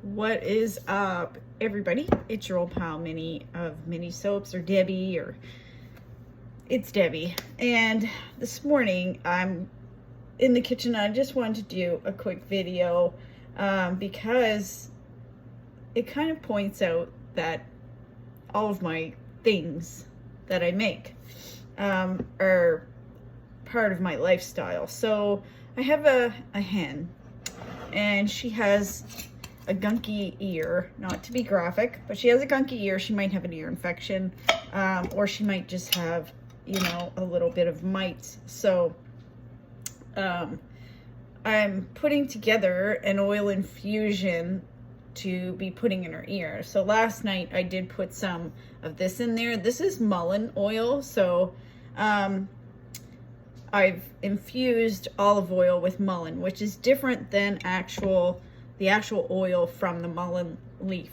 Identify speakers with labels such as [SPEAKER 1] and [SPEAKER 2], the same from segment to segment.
[SPEAKER 1] What is up, everybody? It's your old pal Minnie of Mini Soaps, or Debbie, or it's Debbie. And this morning I'm in the kitchen. I just wanted to do a quick video because it kind of points out that all of my things that I make are part of my lifestyle. So I have a hen, and she has a gunky ear, not to be graphic, but she has a gunky ear. She might have an ear infection, or she might just have, a little bit of mites. So I'm putting together an oil infusion to be putting in her ear. So last night I did put some of this in there. This is mullein oil. So I've infused olive oil with mullein, which is different than the actual oil from the mullein leaf.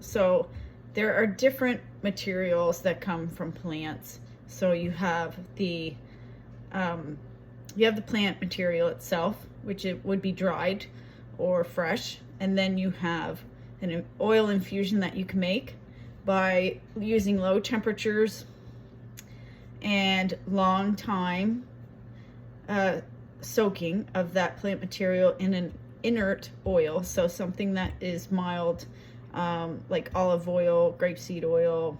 [SPEAKER 1] So there are different materials that come from plants. So you have the plant material itself, which it would be dried or fresh, and then you have an oil infusion that you can make by using low temperatures and long time soaking of that plant material in an inert oil. So something that is mild, like olive oil, grapeseed oil,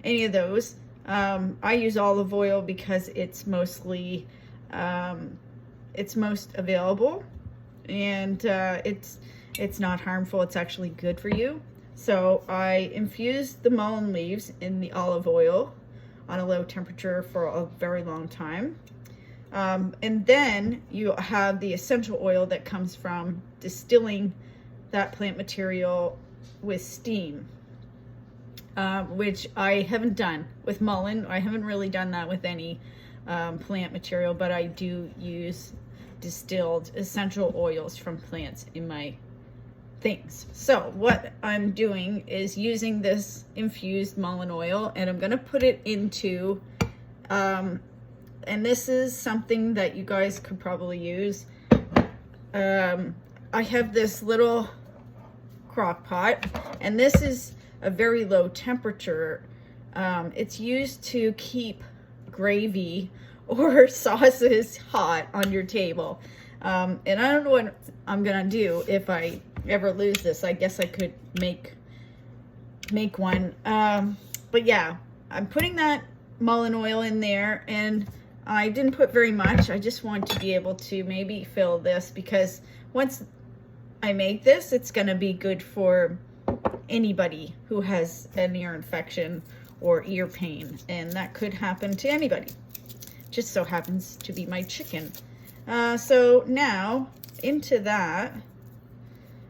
[SPEAKER 1] any of those. I use olive oil because it's mostly it's most available, and it's not harmful. It's actually good for you. So I infused the mullein leaves in the olive oil on a low temperature for a very long time. And then you have the essential oil that comes from distilling that plant material with steam, which I haven't done with mullein. I haven't really done that with any plant material, but I do use distilled essential oils from plants in my things. So what I'm doing is using this infused mullein oil, and I'm going to put it into and this is something that you guys could probably use. I have this little crock pot, and this is a very low temperature. It's used to keep gravy or sauces hot on your table. And I don't know what I'm gonna do if I ever lose this. I guess I could make one. But yeah, I'm putting that mullein oil in there, and I didn't put very much. I just want to be able to maybe fill this, because once I make this, it's going to be good for anybody who has an ear infection or ear pain, and that could happen to anybody. Just so happens to be my chicken. So now into that,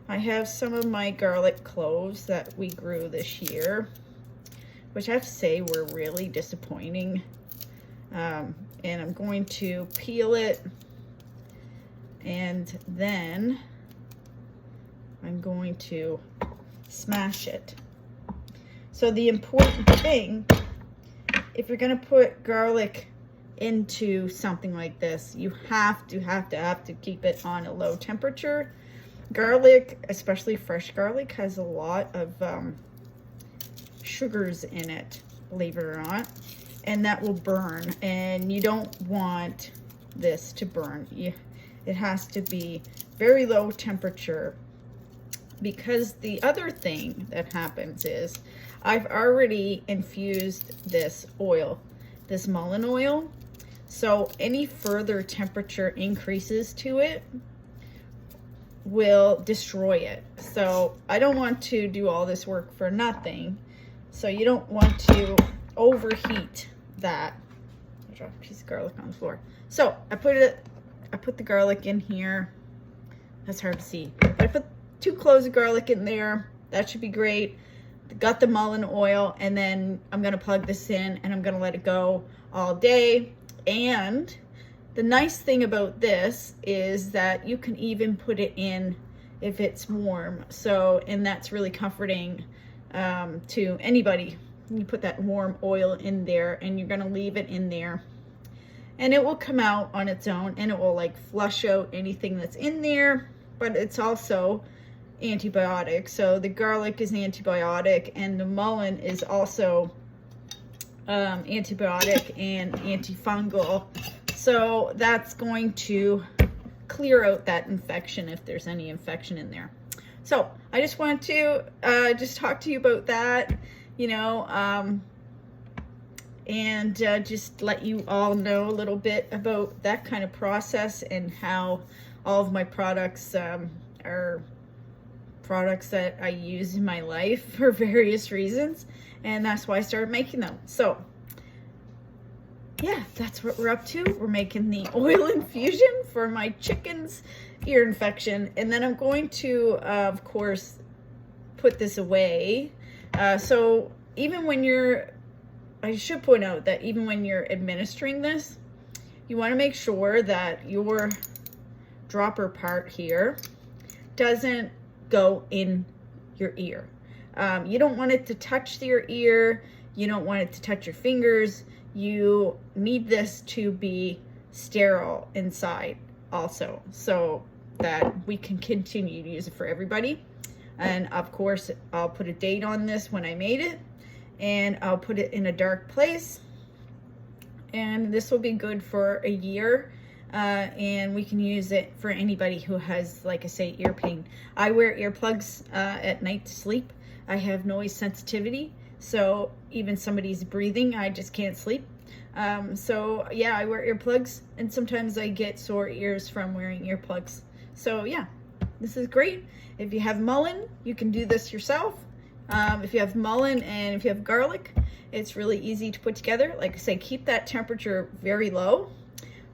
[SPEAKER 1] I have some of my garlic cloves that we grew this year, which I have to say were really disappointing. And I'm going to peel it, and then I'm going to smash it. So the important thing, if you're going to put garlic into something like this, you have to keep it on a low temperature. Garlic, especially fresh garlic, has a lot of sugars in it, believe it or not, and that will burn, and you don't want this to burn. It has to be very low temperature, because the other thing that happens is I've already infused this oil, this mullein oil, so any further temperature increases to it will destroy it. So I don't want to do all this work for nothing. So you don't want to overheat that. I dropped a piece of garlic on the floor. So I put the garlic in here. That's hard to see. I put 2 cloves of garlic in there. That should be great. Got the mullein oil, and then I'm gonna plug this in, and I'm gonna let it go all day. And the nice thing about this is that you can even put it in if it's warm. So, and that's really comforting to anybody. You put that warm oil in there, and you're gonna leave it in there, and it will come out on its own, and it will like flush out anything that's in there. But it's also antibiotic. So the garlic is antibiotic, and the mullein is also antibiotic and antifungal. So that's going to clear out that infection if there's any infection in there. So I just wanted to just talk to you about that, you know, and just let you all know a little bit about that kind of process and how all of my products are products that I use in my life for various reasons, and that's why I started making them. So yeah, that's what we're up to. We're making the oil infusion for my chicken's ear infection, and then I'm going to of course put this away. So even when you're, I should point out that even when you're administering this, you want to make sure that your dropper part here doesn't go in your ear. You don't want it to touch your ear. You don't want it to touch your fingers. You need this to be sterile inside also, so that we can continue to use it for everybody. And of course, I'll put a date on this when I made it, and I'll put it in a dark place. And this will be good for a year. And we can use it for anybody who has, like I say, ear pain. I wear earplugs at night to sleep. I have noise sensitivity, so even somebody's breathing, I just can't sleep. So yeah, I wear earplugs, and sometimes I get sore ears from wearing earplugs. So yeah, this is great. If you have mullein, you can do this yourself. If you have mullein and if you have garlic, it's really easy to put together. Like I say, keep that temperature very low.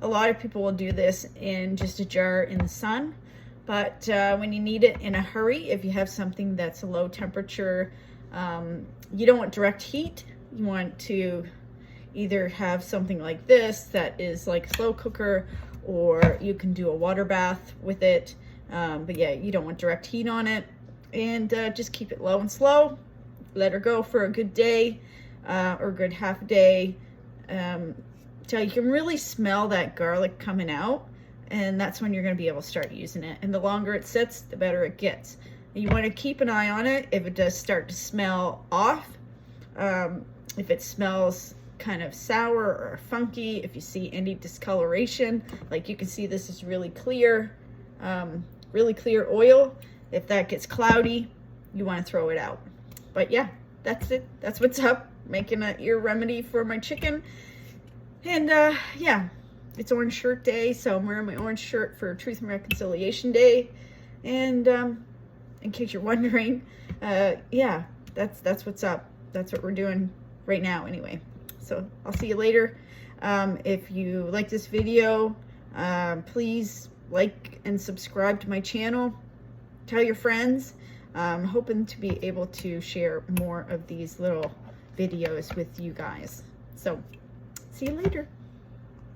[SPEAKER 1] A lot of people will do this in just a jar in the sun, but when you need it in a hurry, if you have something that's a low temperature, you don't want direct heat. You want to either have something like this that is like a slow cooker, or you can do a water bath with it. But yeah, you don't want direct heat on it. And just keep it low and slow. Let her go for a good day or a good half a day. So you can really smell that garlic coming out, and that's when you're going to be able to start using it. And the longer it sits, the better it gets. And you want to keep an eye on it if it does start to smell off. If it smells kind of sour or funky, if you see any discoloration, like you can see this is really clear oil. If that gets cloudy, you want to throw it out. But yeah, that's it. That's what's up. Making an ear remedy for my chicken. And yeah, it's Orange Shirt Day, so I'm wearing my orange shirt for Truth and Reconciliation Day. And in case you're wondering, yeah, that's what's up. That's what we're doing right now anyway. So I'll see you later. If you like this video, please like and subscribe to my channel. Tell your friends. I'm hoping to be able to share more of these little videos with you guys. So see you later.